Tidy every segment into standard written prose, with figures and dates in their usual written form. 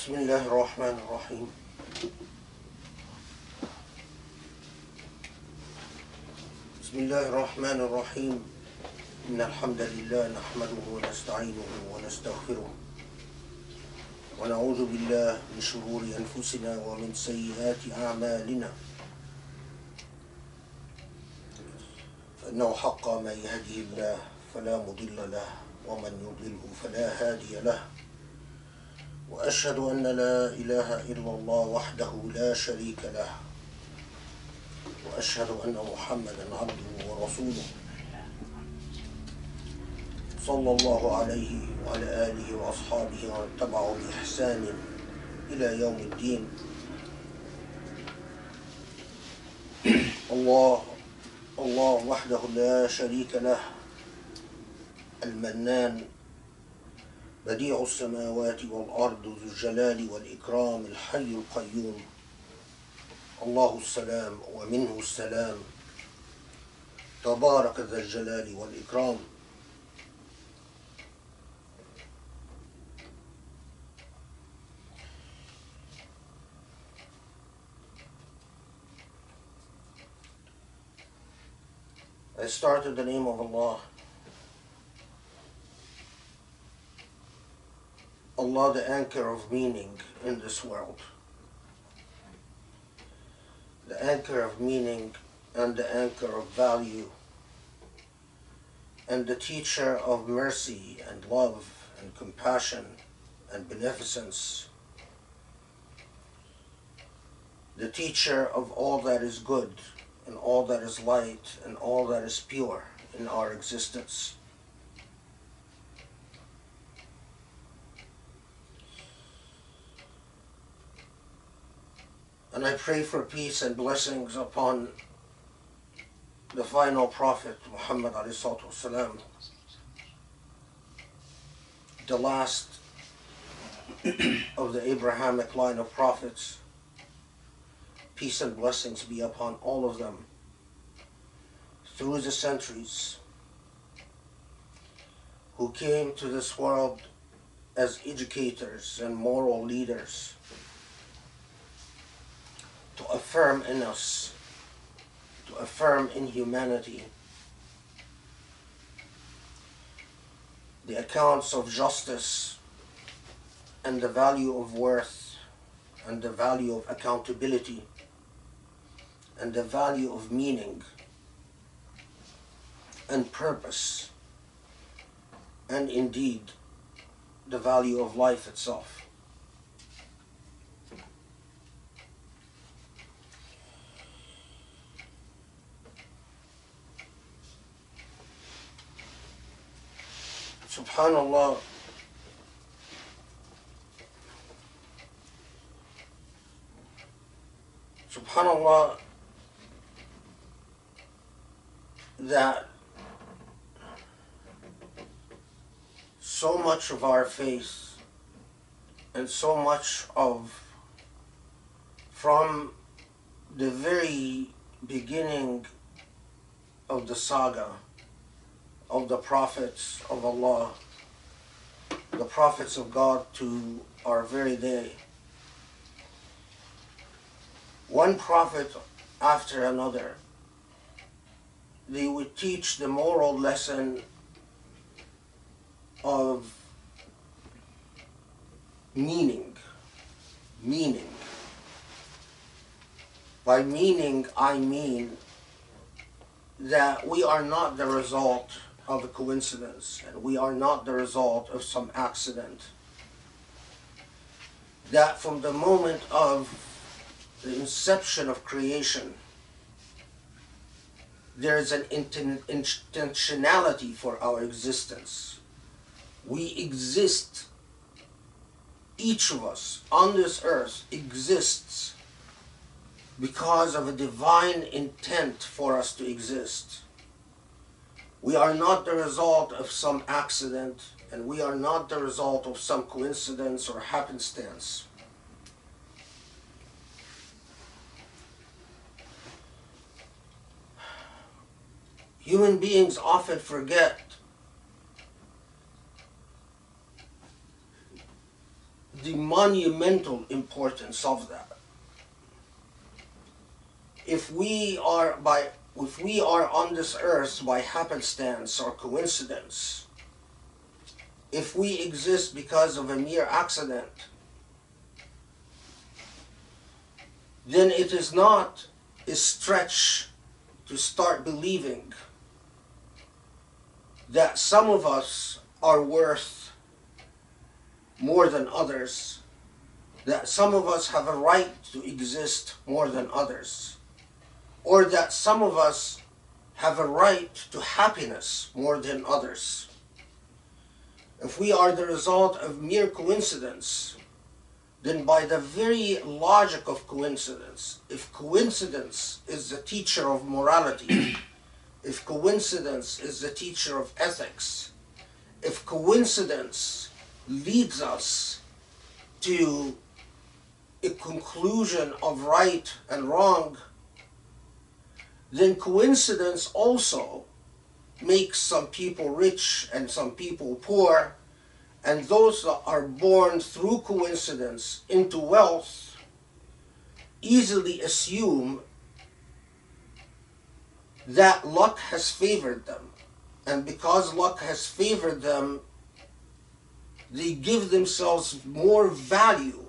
بسم الله الرحمن الرحيم. بسم الله الرحمن الرحيم. إن الحمد لله نحمده ونستعينه ونستغفره ونعوذ بالله من شرور أنفسنا ومن سيئات أعمالنا، فإنه حق من يهده الله فلا مضل له ومن يضلله فلا هادي له، وأشهد أن لا إله إلا الله وحده لا شريك له، وأشهد أن محمدا عبده ورسوله صلى الله عليه وعلى آله وأصحابه ومن تبعه بإحسان إلى يوم الدين. الله وحده لا شريك له، المنان بديع السماوات والأرض ذو الجلال والإكرام الحي القيوم، الله السلام ومنه السلام، تبارك ذا الجلال والإكرام. I start in the name of Allah. Allah, the anchor of meaning in this world. The anchor of meaning and the anchor of value, and the teacher of mercy and love and compassion and beneficence. The teacher of all that is good and all that is light and all that is pure in our existence. And I pray for peace and blessings upon the final prophet, Muhammad ﷺ, the last of the Abrahamic line of prophets. Peace and blessings be upon all of them through the centuries, who came to this world as educators and moral leaders to affirm in us, to affirm in humanity the accounts of justice and the value of worth and the value of accountability and the value of meaning and purpose, and indeed the value of life itself. Subhanallah, Subhanallah, that so much of our faith and so much of, from the very beginning of the saga of the prophets of Allah, the prophets of God to our very day, one prophet after another, they would teach the moral lesson of meaning. By meaning, I mean that we are not the result of a coincidence, and we are not the result of some accident. That from the moment of the inception of creation, there is an intentionality for our existence. We exist, each of us on this earth exists because of a divine intent for us to exist. We are not the result of some accident, and we are not the result of some coincidence or happenstance. Human beings often forget the monumental importance of that. If we are on this earth by happenstance or coincidence, if we exist because of a mere accident, then it is not a stretch to start believing that some of us are worth more than others, that some of us have a right to exist more than others, or that some of us have a right to happiness more than others. If we are the result of mere coincidence, then by the very logic of coincidence, if coincidence is the teacher of morality, if coincidence is the teacher of ethics, if coincidence leads us to a conclusion of right and wrong, then coincidence also makes some people rich and some people poor, and those that are born through coincidence into wealth easily assume that luck has favored them. And because luck has favored them, they give themselves more value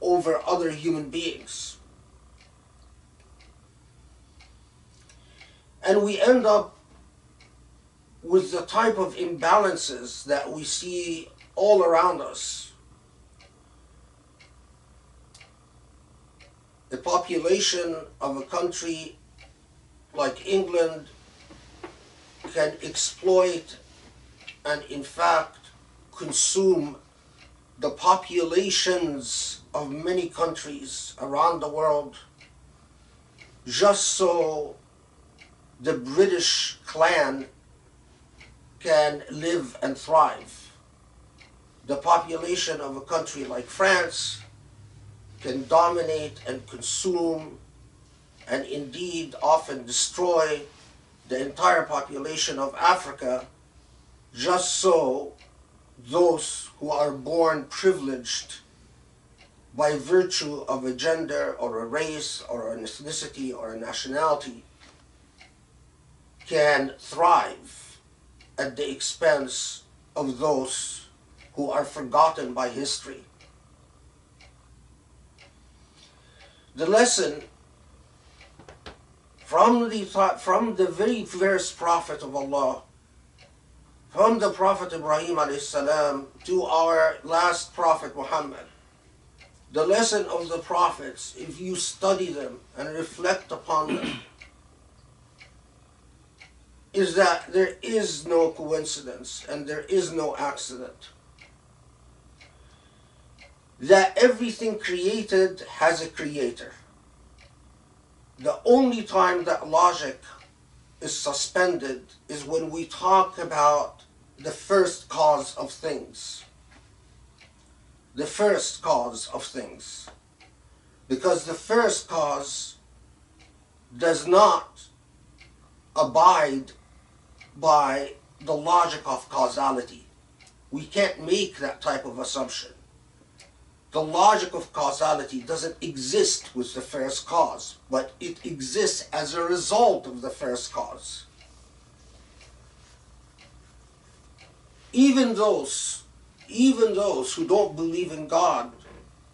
over other human beings. And we end up with the type of imbalances that we see all around us. The population of a country like England can exploit and in fact consume the populations of many countries around the world just so the British clan can live and thrive. The population of a country like France can dominate and consume and indeed often destroy the entire population of Africa just so those who are born privileged by virtue of a gender or a race or an ethnicity or a nationality can thrive at the expense of those who are forgotten by history. The lesson from the very first prophet of Allah, from the Prophet Ibrahim a.s. to our last prophet Muhammad, the lesson of the prophets, if you study them and reflect upon them, is that there is no coincidence and there is no accident. That everything created has a creator. The only time that logic is suspended is when we talk about the first cause of things. The first cause of things. Because the first cause does not abide by the logic of causality. We can't make that type of assumption. The logic of causality doesn't exist with the first cause, but it exists as a result of the first cause. Even those who don't believe in God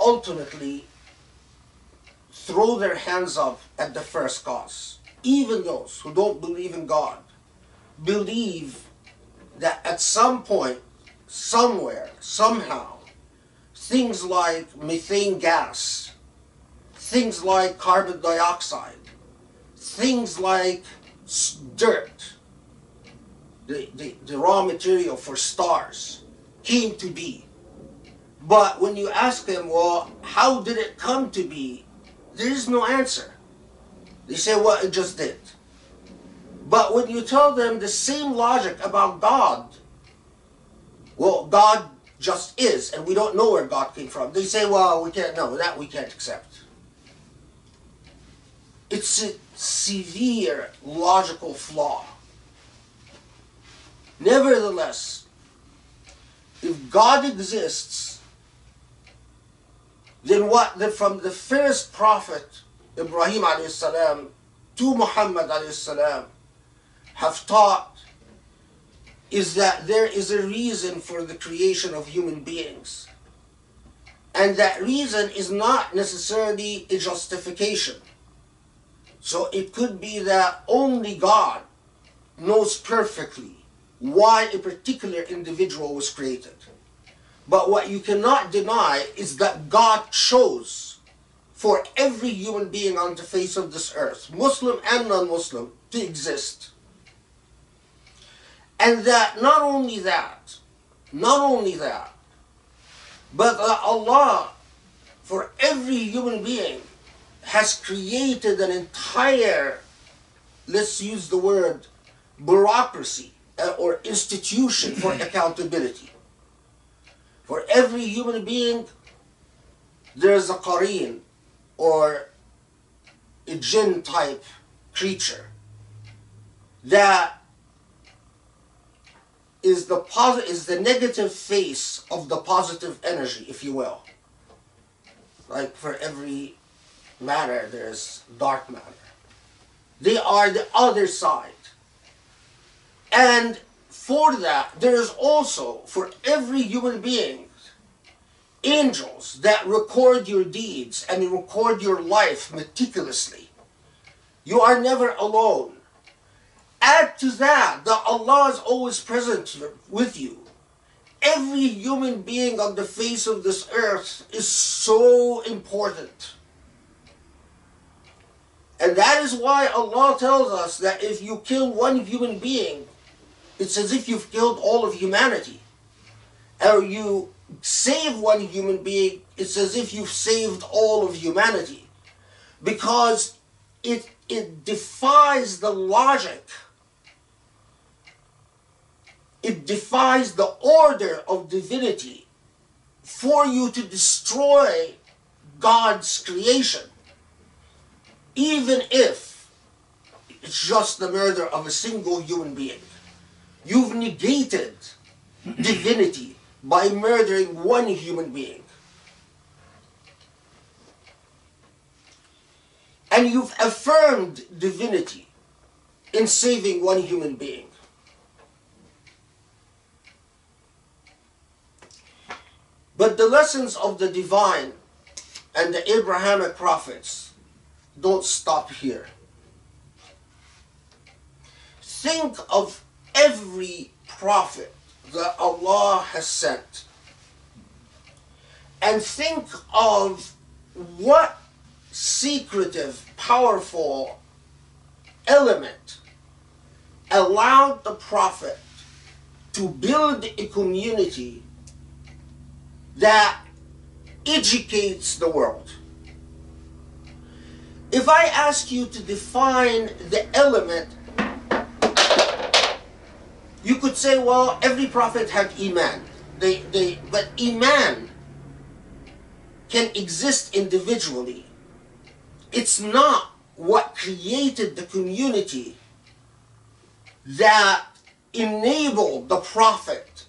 ultimately throw their hands up at the first cause. Even those who don't believe in God believe that at some point, somewhere, somehow, things like methane gas, things like carbon dioxide, things like dirt, the raw material for stars, came to be. But when you ask them, well, how did it come to be? There is no answer. They say, well, it just did. But when you tell them the same logic about God, well, God just is, and we don't know where God came from. They say, well, we can't know, that we can't accept. It's a severe logical flaw. Nevertheless, if God exists, then from the first prophet, Ibrahim alayhi salam, to Muhammad alayhi salam, have taught is that there is a reason for the creation of human beings. And that reason is not necessarily a justification. So it could be that only God knows perfectly why a particular individual was created. But what you cannot deny is that God chose for every human being on the face of this earth, Muslim and non-Muslim, to exist. And that not only that, but Allah, for every human being, has created an entire, let's use the word, bureaucracy or institution for accountability. For every human being, there's a qareen, or a jinn type creature that is the negative face of the positive energy, if you will. Like for every matter, there's dark matter. They are the other side. And for that, there is also, for every human being, angels that record your deeds and record your life meticulously. You are never alone. Add to that Allah is always present with you. Every human being on the face of this earth is so important. And that is why Allah tells us that if you kill one human being, it's as if you've killed all of humanity. Or you save one human being, it's as if you've saved all of humanity. Because it defies the logic. It defies the order of divinity for you to destroy God's creation. Even if it's just the murder of a single human being. You've negated divinity by murdering one human being. And you've affirmed divinity in saving one human being. But the lessons of the divine and the Abrahamic prophets don't stop here. Think of every prophet that Allah has sent, and think of what secretive, powerful element allowed the prophet to build a community that educates the world. If I ask you to define the element, you could say, well, every prophet had Iman. But Iman can exist individually. It's not what created the community that enabled the prophet,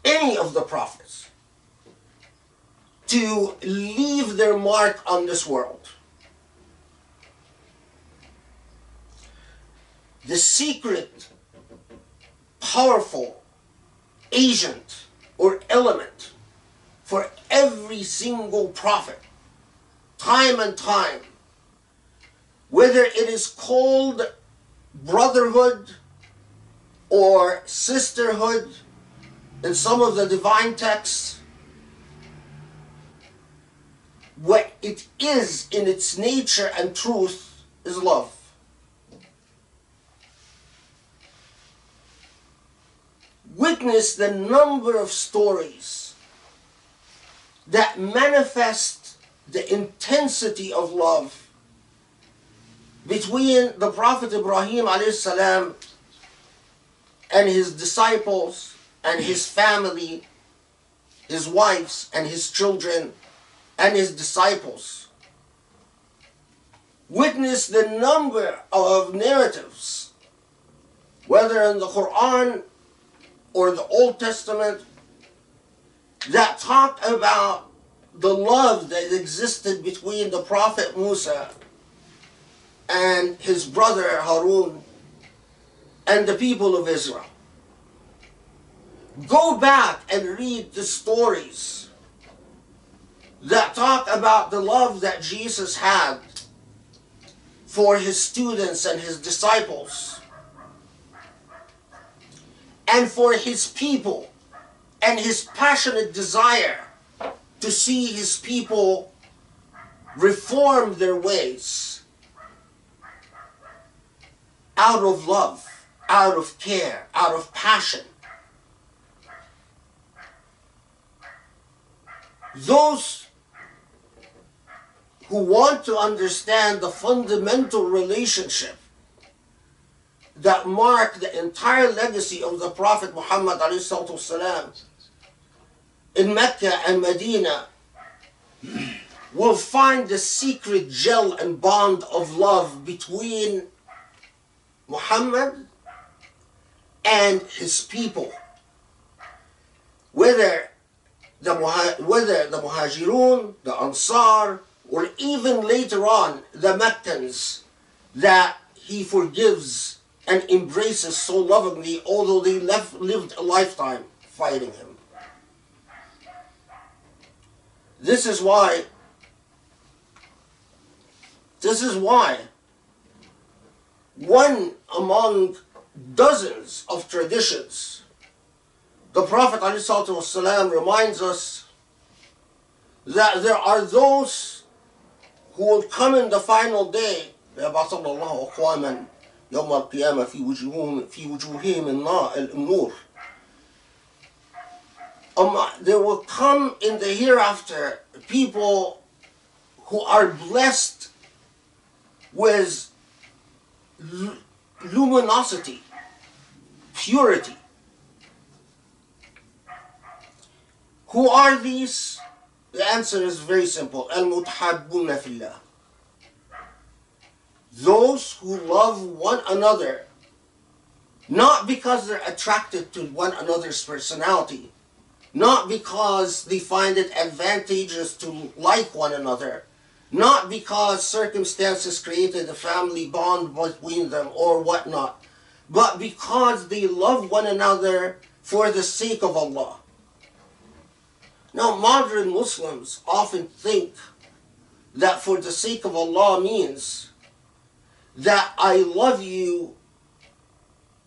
any of the prophets, to leave their mark on this world. The secret, powerful agent or element for every single prophet, time and time, whether it is called brotherhood or sisterhood in some of the divine texts, what it is in its nature and truth is love. Witness the number of stories that manifest the intensity of love between the Prophet Ibrahim ﷺ and his disciples and his family, his wives and his children and his disciples. Witness the number of narratives, whether in the Quran or the Old Testament, that talk about the love that existed between the Prophet Musa and his brother Harun and the people of Israel. Go back and read the stories that talk about the love that Jesus had for his students and his disciples, and for his people, and his passionate desire to see his people reform their ways out of love, out of care, out of passion. Those who want to understand the fundamental relationship that marked the entire legacy of the Prophet Muhammad ﷺ in Mecca and Medina will find the secret gel and bond of love between Muhammad and his people. Whether the Muhajirun, the Ansar, or even later on the Meccans that he forgives and embraces so lovingly, although they lived a lifetime fighting him. This is why one among dozens of traditions, the Prophet ﷺ reminds us that there are those who will come in the final day. يَبْعَثَ اللَّهُ أَقْوَامًا يَوْمَ الْقِيَامَةِ فِي وُجُوهِهِمُ النُّورُ. There will come in the hereafter people who are blessed with luminosity, purity. Who are these? The answer is very simple. Al-Mutahabbuna fillah. Those who love one another, not because they're attracted to one another's personality, not because they find it advantageous to like one another, not because circumstances created a family bond between them or whatnot, but because they love one another for the sake of Allah. Now, modern Muslims often think that for the sake of Allah means that I love you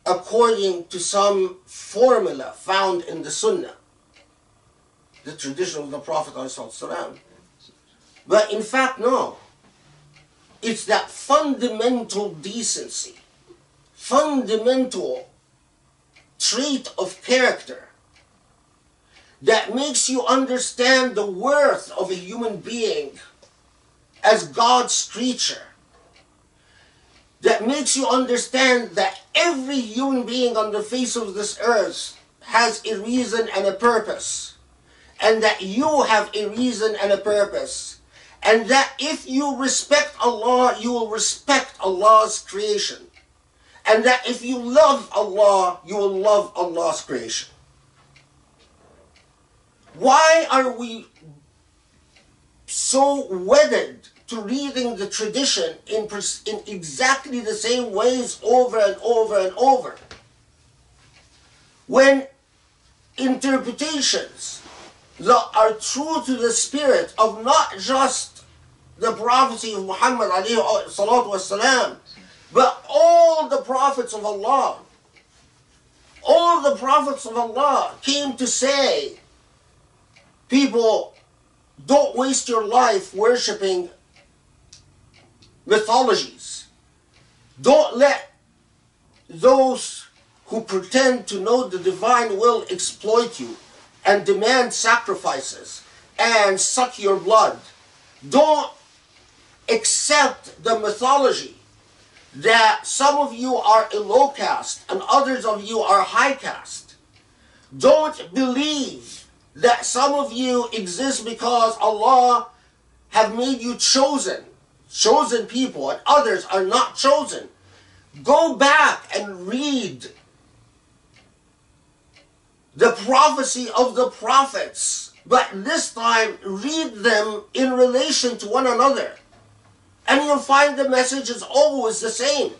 according to some formula found in the Sunnah, the tradition of the Prophet ﷺ. But in fact, no. It's that fundamental decency, fundamental trait of character that makes you understand the worth of a human being as God's creature, that makes you understand that every human being on the face of this earth has a reason and a purpose, and that you have a reason and a purpose, and that if you respect Allah, you will respect Allah's creation, and that if you love Allah, you will love Allah's creation. Why are we so wedded to reading the tradition in exactly the same ways over and over and over, when interpretations that are true to the spirit of not just the prophecy of Muhammad alayhi salatu wasalam, but all the prophets of Allah, all the prophets of Allah came to say, people, don't waste your life worshipping mythologies. Don't let those who pretend to know the divine will exploit you and demand sacrifices and suck your blood. Don't accept the mythology that some of you are a low caste and others of you are high caste. Don't believe that some of you exist because Allah have made you chosen people, and others are not chosen. Go back and read the prophecy of the prophets But this time, read them in relation to one another. And you'll find the message is always the same.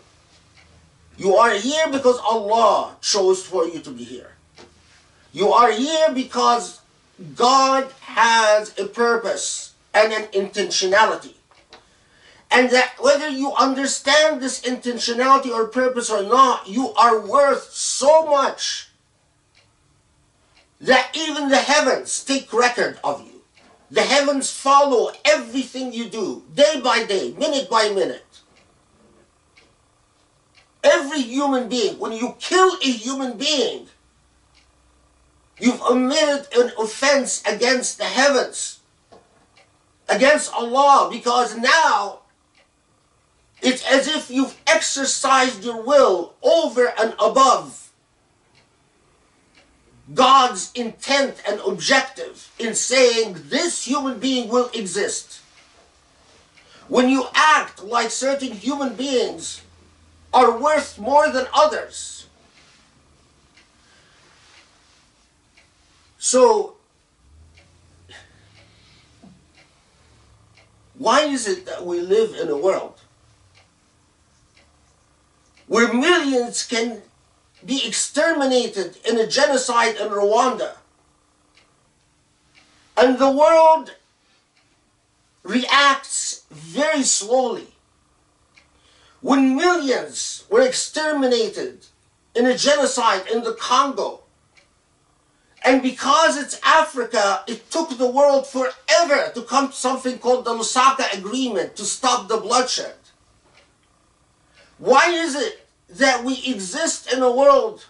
You are here because Allah chose for you to be here. You are here because God has a purpose and an intentionality. And that whether you understand this intentionality or purpose or not, you are worth so much that even the heavens take record of you. The heavens follow everything you do, day by day, minute by minute. Every human being, when you kill a human being, you've committed an offense against the heavens, against Allah, because now it's as if you've exercised your will over and above God's intent and objective in saying this human being will exist. When you act like certain human beings are worth more than others. So, why is it that we live in a world where millions can be exterminated in a genocide in Rwanda, and the world reacts very slowly? When millions were exterminated in a genocide in the Congo, and because it's Africa, it took the world forever to come to something called the Lusaka Agreement to stop the bloodshed. Why is it that we exist in a world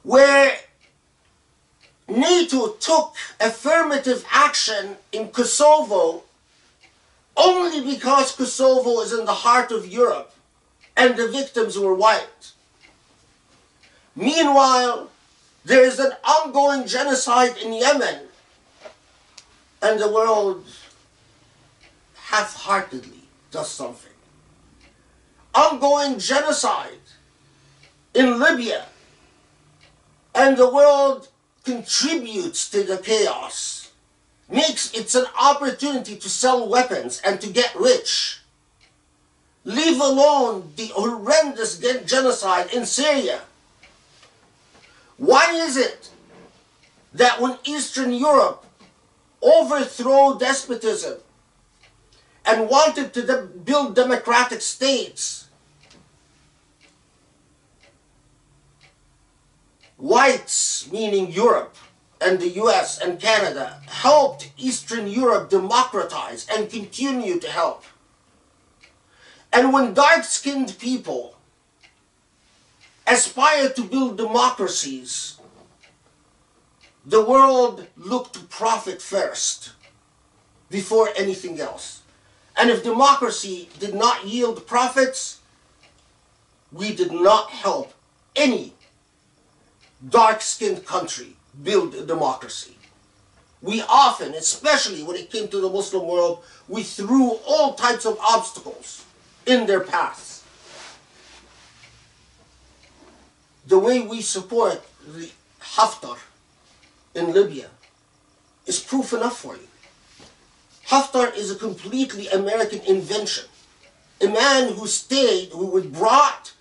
where NATO took affirmative action in Kosovo only because Kosovo is in the heart of Europe and the victims were white? Meanwhile, there is an ongoing genocide in Yemen, and the world half-heartedly does something. Ongoing genocide in Libya, and the world contributes to the chaos, makes it an opportunity to sell weapons and to get rich. Leave alone the horrendous genocide in Syria. Why is it that when Eastern Europe overthrew despotism and wanted to build democratic states, whites, meaning Europe and the US and Canada, helped Eastern Europe democratize and continue to help? And when dark-skinned people aspire to build democracies, the world looked to profit first before anything else. And if democracy did not yield profits, we did not help any dark-skinned country build a democracy. We often, especially when it came to the Muslim world, we threw all types of obstacles in their paths. The way we support the Haftar in Libya is proof enough for you. Haftar is a completely American invention. A man who stayed, who was brought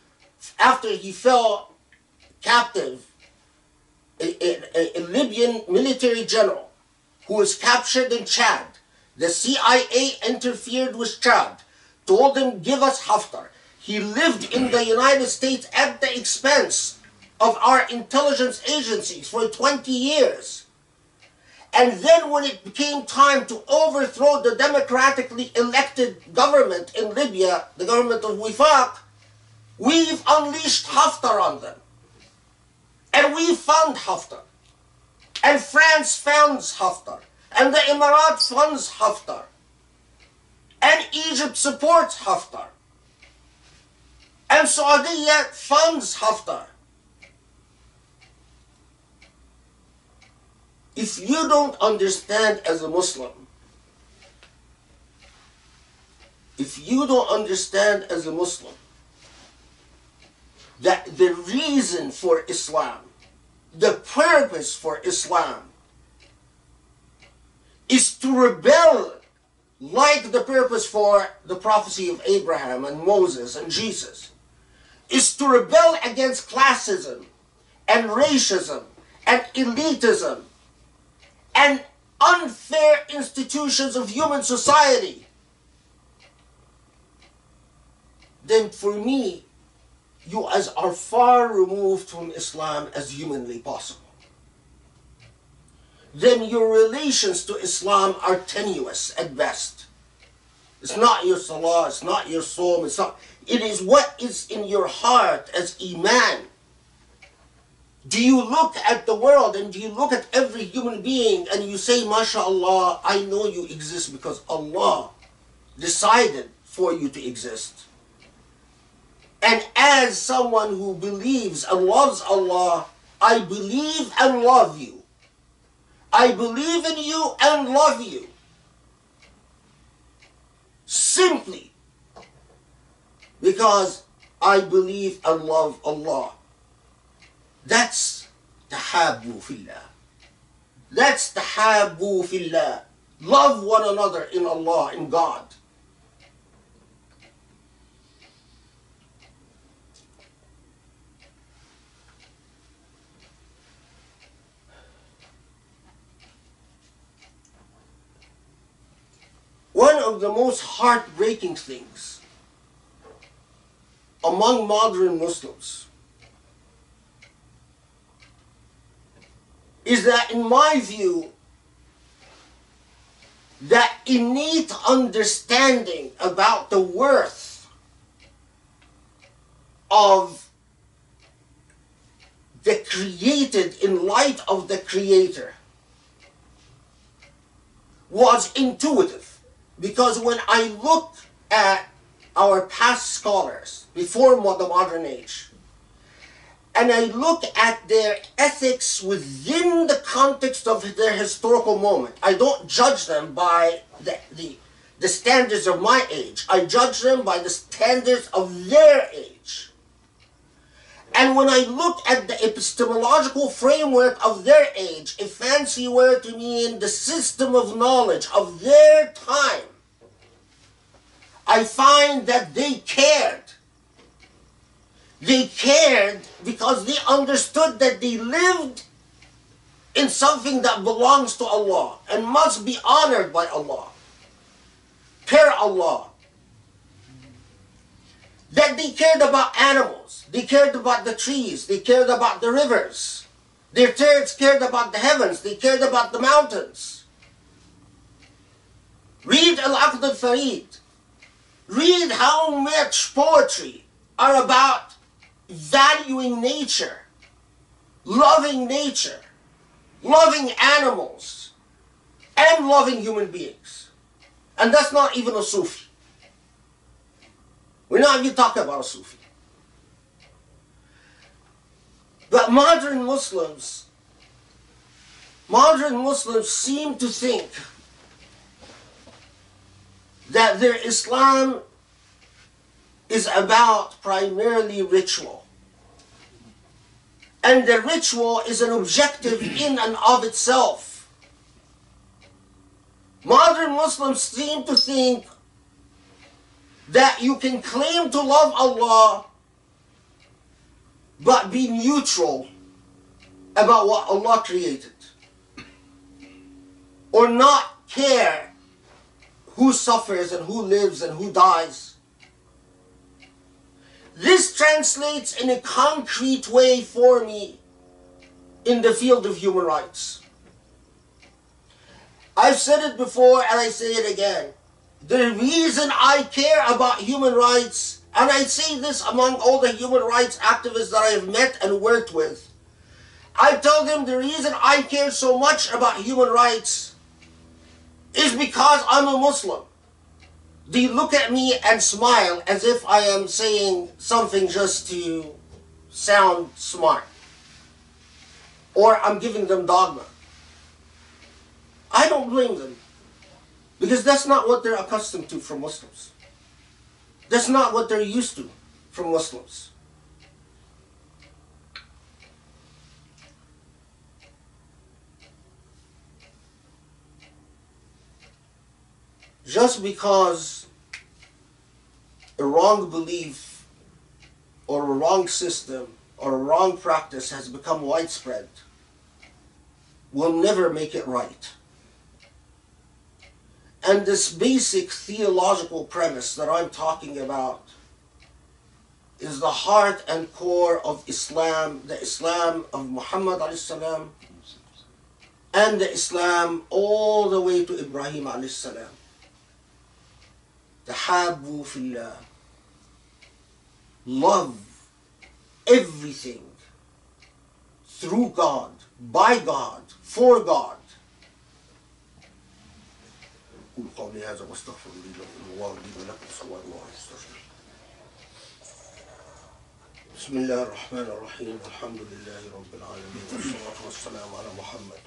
after he fell captive, a Libyan military general who was captured in Chad. The CIA interfered with Chad, told him, give us Haftar. He lived in the United States at the expense of our intelligence agencies for 20 years. And then when it became time to overthrow the democratically elected government in Libya, the government of Wifaq, we've unleashed Haftar on them. And we fund Haftar. And France funds Haftar. And the Emirates funds Haftar. And Egypt supports Haftar. And Saudi funds Haftar. If you don't understand as a Muslim, that the reason for Islam, the purpose for Islam, is to rebel, like the purpose for the prophecy of Abraham and Moses and Jesus, is to rebel against classism and racism and elitism and unfair institutions of human society, then for me, you are far removed from Islam as humanly possible. Then your relations to Islam are tenuous at best. It's not your salah, it's not your psalm, it is what is in your heart as iman. Do you look at the world and do you look at every human being and you say, MashaAllah, I know you exist because Allah decided for you to exist. And as someone who believes and loves Allah, I believe and love you. I believe in you and love you. Simply because I believe and love Allah. That's tahabbu fillah. That's tahabbu fillah. Love one another in Allah, in God. One of the most heartbreaking things among modern Muslims is that, in my view, that innate understanding about the worth of the created in light of the Creator was intuitive. Because when I look at our past scholars before the modern age, and I look at their ethics within the context of their historical moment, I don't judge them by the standards of my age. I judge them by the standards of their age. And when I look at the epistemological framework of their age, a fancy word to mean the system of knowledge of their time, I find that they cared. They cared because they understood that they lived in something that belongs to Allah and must be honored by Allah, per Allah. That they cared about animals, they cared about the trees, they cared about the rivers, their cared about the heavens, they cared about the mountains. Read Al-Aqd al-Farid. Read how much poetry are about valuing nature, loving animals, and loving human beings. And that's not even a Sufi. We're not even talking about a Sufi. But modern Muslims seem to think that their Islam is about primarily ritual. And the ritual is an objective in and of itself. Modern Muslims seem to think that you can claim to love Allah but be neutral about what Allah created, or not care who suffers and who lives and who dies. This translates in a concrete way for me in the field of human rights. I've said it before and I say it again. The reason I care about human rights, and I say this among all the human rights activists that I have met and worked with, I tell them the reason I care so much about human rights is because I'm a Muslim. They look at me and smile as if I am saying something just to sound smart, or I'm giving them dogma. I don't blame them, because that's not what they're accustomed to from Muslims. That's not what they're used to from Muslims. just because a wrong belief or a wrong system or a wrong practice has become widespread will never make it right. And this basic theological premise that I'm talking about is the heart and core of Islam, the Islam of Muhammad alayhi salam, and the Islam all the way to Ibrahim alayhi salam. Tahabbu fillah. Love everything through God, by God, for God. قولي هذا واستغفر الله لي ولكم صلى الله عليه وسلم. بسم الله الرحمن الرحيم الحمد لله رب العالمين والصلاة والسلام على محمد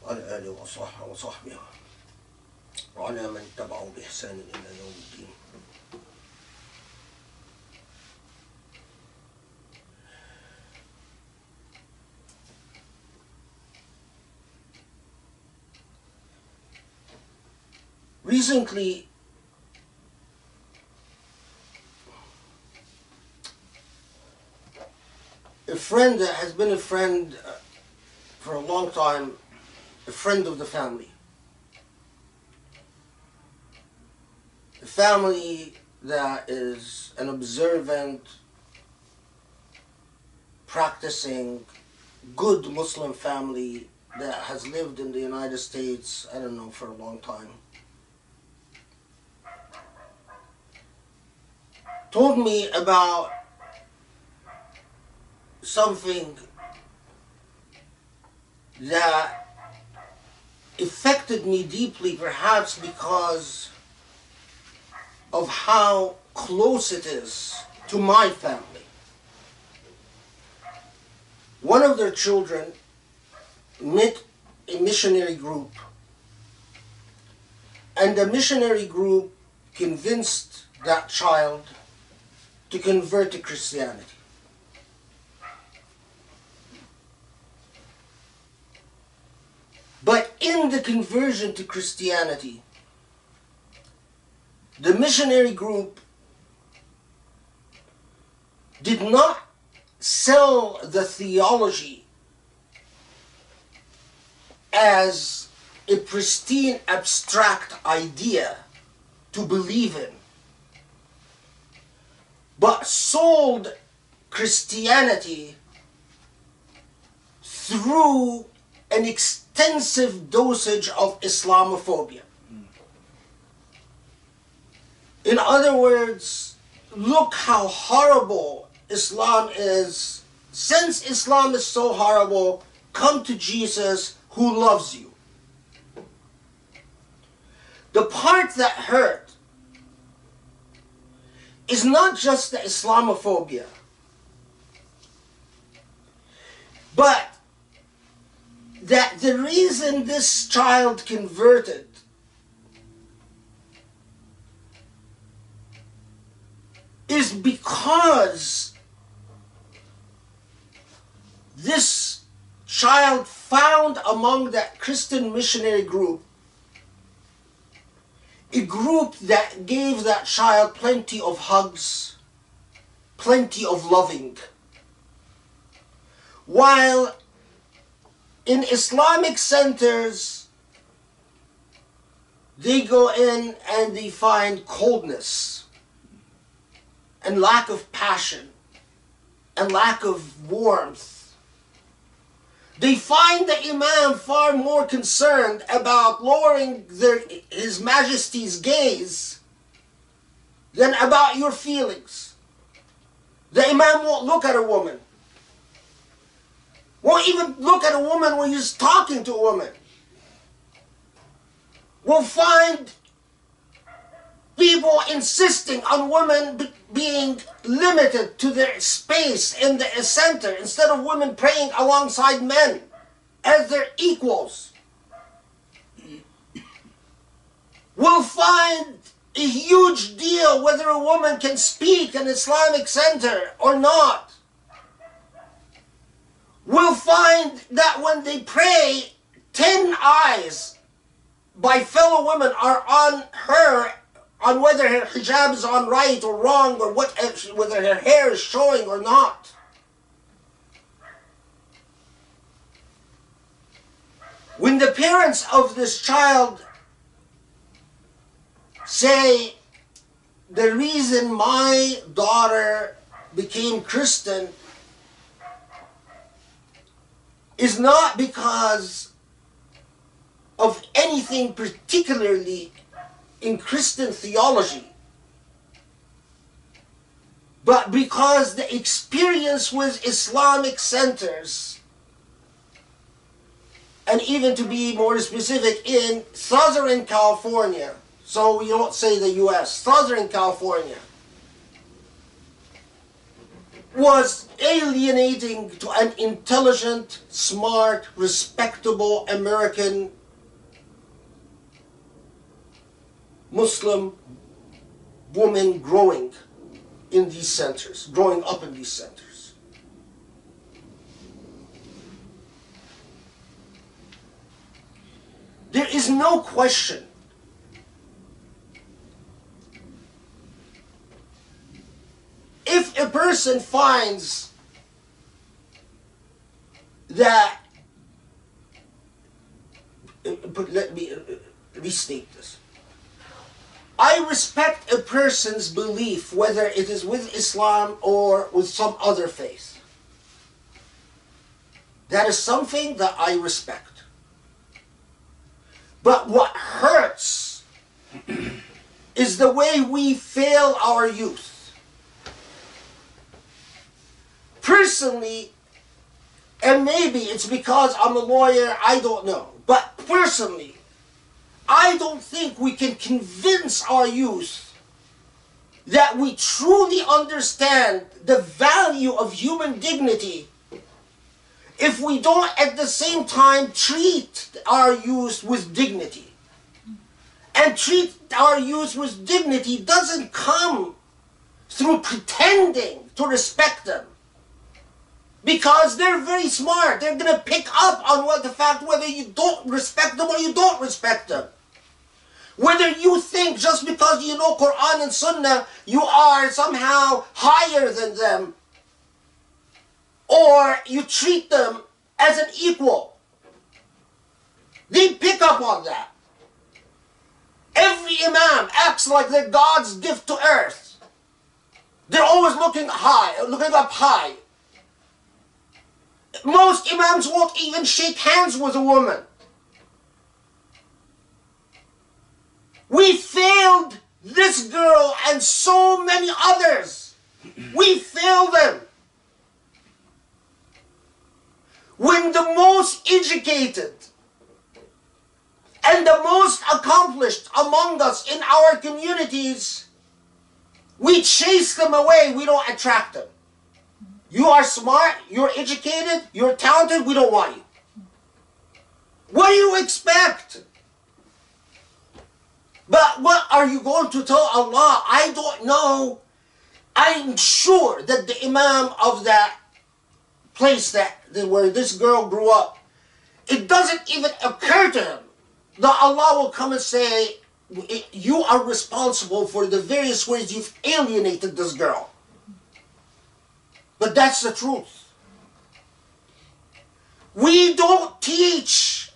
وعلى آله وصحبه وعلى من تبعوا بإحسان إلى يوم الدين. Recently, a friend that has been a friend for a long time, a friend of the family. A family that is an observant, practicing, good Muslim family that has lived in the United States, I don't know, for a long time. Told me about something that affected me deeply, perhaps because of how close it is to my family. One of their children met a missionary group, and the missionary group convinced that child to convert to Christianity. But in the conversion to Christianity, the missionary group did not sell the theology as a pristine, abstract idea to believe in, but sold Christianity through an extensive dosage of Islamophobia. In other words, look how horrible Islam is. Since Islam is so horrible, come to Jesus who loves you. The part that hurt is not just the Islamophobia, but that the reason this child converted is because this child found among that Christian missionary group a group that gave that child plenty of hugs, plenty of loving. While in Islamic centers, they go in and they find coldness and lack of passion and lack of warmth. They find the Imam far more concerned about lowering His Majesty's gaze than about your feelings. The Imam won't look at a woman. Won't even look at a woman when he's talking to a woman. We'll find people insisting on women being limited to their space in the center instead of women praying alongside men as their equals. We'll find a huge deal whether a woman can speak in an Islamic center or not. We'll find that when they pray, 10 eyes by fellow women are on her, on whether her hijab is on right or wrong, or whether her hair is showing or not. When the parents of this child say, the reason my daughter became Christian is not because of anything particularly in Christian theology, but because the experience with Islamic centers, and even to be more specific, in Southern California, so we don't say the US, Southern California, was alienating to an intelligent, smart, respectable American Muslim woman growing in these centers, growing up in these centers. There is no question if a person finds that, let me restate this. I respect a person's belief, whether it is with Islam or with some other faith. That is something that I respect. But what hurts is the way we fail our youth. Personally, and maybe it's because I'm a lawyer, I don't know, but personally, I don't think we can convince our youth that we truly understand the value of human dignity if we don't at the same time treat our youth with dignity. And treat our youth with dignity doesn't come through pretending to respect them. Because they're very smart. They're going to pick up on the fact whether you don't respect them or you don't respect them. Whether you think just because you know Quran and Sunnah, you are somehow higher than them, or you treat them as an equal. They pick up on that. Every imam acts like they're God's gift to earth. They're always looking high, looking up high. Most imams won't even shake hands with a woman. We failed this girl and so many others. We failed them. When the most educated and the most accomplished among us in our communities, we chase them away, we don't attract them. You are smart, you're educated, you're talented, we don't want you. What do you expect? But what are you going to tell Allah? I don't know. I'm sure that the imam of that place where this girl grew up, it doesn't even occur to him that Allah will come and say, you are responsible for the various ways you've alienated this girl. But that's the truth. We don't teach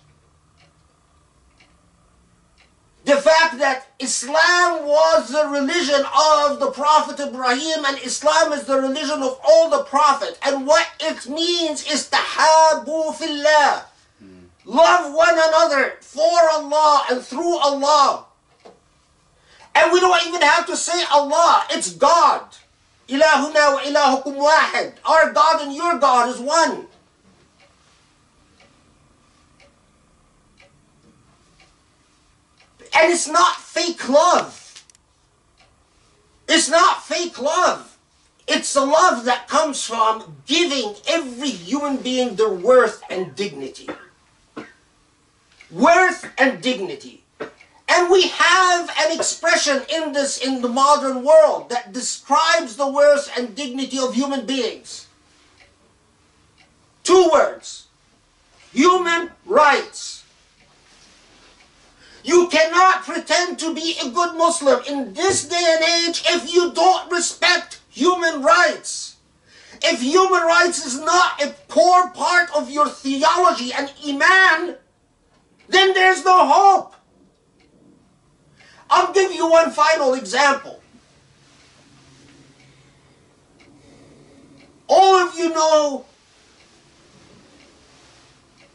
the fact that Islam was the religion of the Prophet Ibrahim, and Islam is the religion of all the prophets. And what it means is tahabu fillah. Love one another for Allah and through Allah. And we don't even have to say Allah, it's God. Ilahuna wa ilahukum wahid. Our God and your God is one. And it's not fake love. It's not fake love. It's a love that comes from giving every human being their worth and dignity. Worth and dignity. And we have an expression in the modern world that describes the worth and dignity of human beings. 2 words. Human rights. You cannot pretend to be a good Muslim in this day and age if you don't respect human rights. If human rights is not a core part of your theology and iman, then there's no hope. I'll give you one final example. All of you know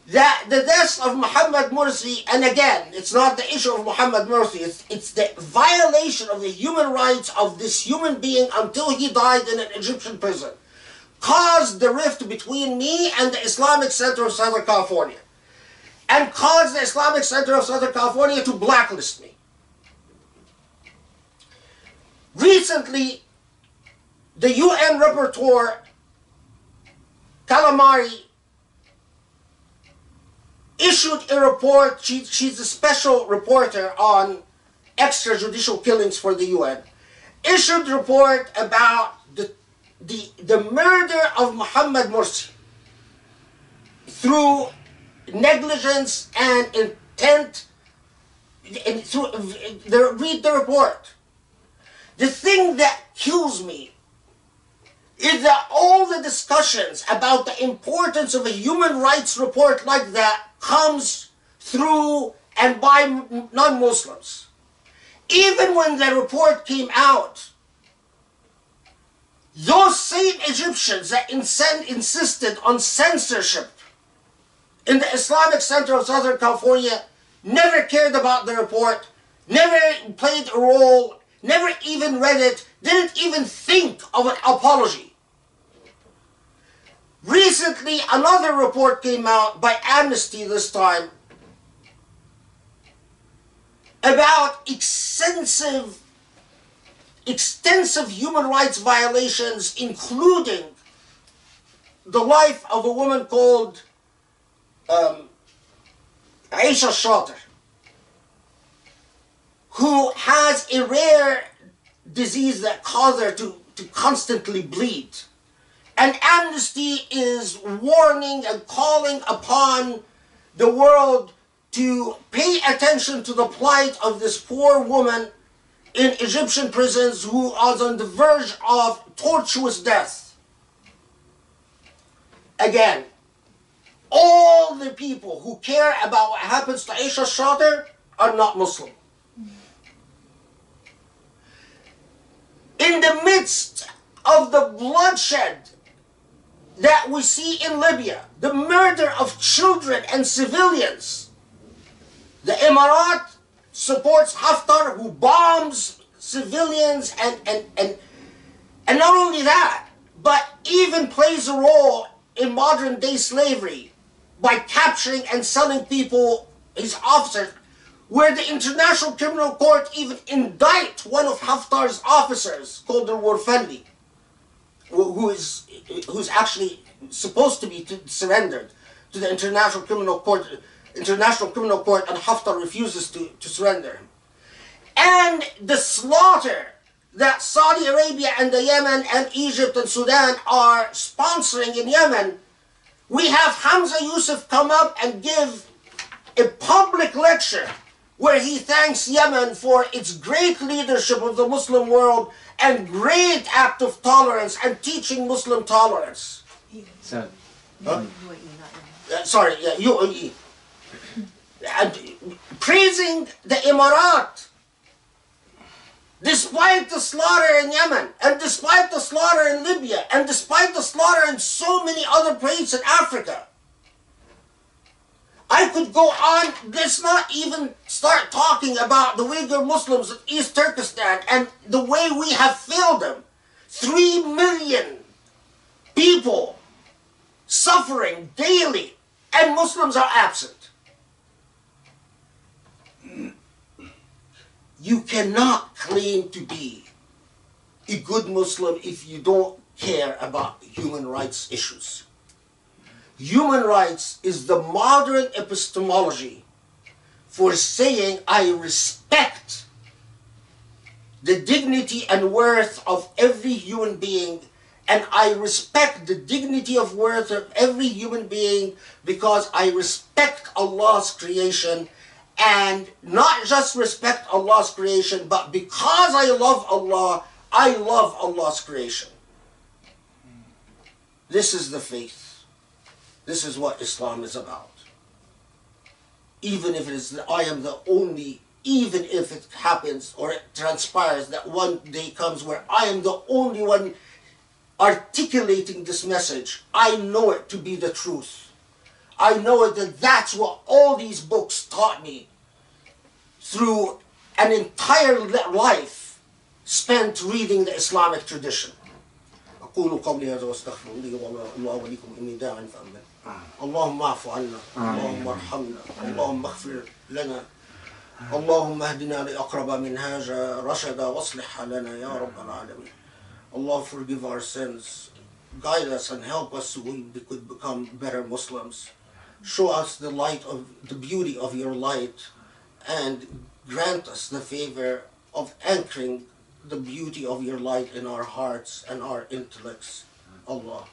that the death of Muhammad Mursi, and again, it's not the issue of Muhammad Mursi, it's the violation of the human rights of this human being until he died in an Egyptian prison, caused the rift between me and the Islamic Center of Southern California, and caused the Islamic Center of Southern California to blacklist me. Recently, the UN rapporteur, Calamari, issued a report. She's a special reporter on extrajudicial killings for the UN. Issued a report about the murder of Muhammad Mursi through negligence and intent. And read the report. The thing that kills me is that all the discussions about the importance of a human rights report like that comes through and by non-Muslims. Even when the report came out, those same Egyptians that insisted on censorship in the Islamic Center of Southern California never cared about the report, never played a role, never even read it, didn't even think of an apology. Recently, another report came out by Amnesty this time about extensive human rights violations, including the life of a woman called Aisha Shater, who has a rare disease that causes her to constantly bleed. And Amnesty is warning and calling upon the world to pay attention to the plight of this poor woman in Egyptian prisons who is on the verge of tortuous death. Again, all the people who care about what happens to Aisha Shater are not Muslim. In the midst of the bloodshed that we see in Libya, the murder of children and civilians, the Emirat supports Haftar, who bombs civilians, and not only that, but even plays a role in modern day slavery by capturing and selling people, his officers, where the International Criminal Court even indict one of Haftar's officers, called the Warfandi, who's actually supposed to be surrendered to the International Criminal Court, and Haftar refuses to surrender him. And the slaughter that Saudi Arabia and the Yemen and Egypt and Sudan are sponsoring in Yemen, we have Hamza Yusuf come up and give a public lecture where he thanks Yemen for its great leadership of the Muslim world and great act of tolerance and teaching Muslim tolerance. So, UAE. And praising the Emirat, despite the slaughter in Yemen, and despite the slaughter in Libya, and despite the slaughter in so many other places in Africa. I could go on. Let's not even start talking about the Uyghur Muslims of East Turkestan and the way we have failed them. 3 million people suffering daily, and Muslims are absent. You cannot claim to be a good Muslim if you don't care about human rights issues. Human rights is the modern epistemology for saying I respect the dignity and worth of every human being, and I respect the dignity of worth of every human being because I respect Allah's creation, and not just respect Allah's creation, but because I love Allah, I love Allah's creation. This is the faith. This is what Islam is about. Even if it is that I am the only, even if it happens or it transpires that one day comes where I am the only one articulating this message, I know it to be the truth. I know it that that's what all these books taught me through an entire life spent reading the Islamic tradition. أقول قولي هذا واستغفر الله ولكم إني داع فأمن. اللهم اعف عنا، اللهم ارحمنا، اللهم اغفر لنا، اللهم اهدنا لأقرب منهاج رشدا واصلح حالنا يا رب العالمين. Allah forgive our sins, guide us and help us so we could become better Muslims. Show us the light of the beauty of your light and grant us the favor of anchoring the beauty of your light in our hearts and our intellects. Allah.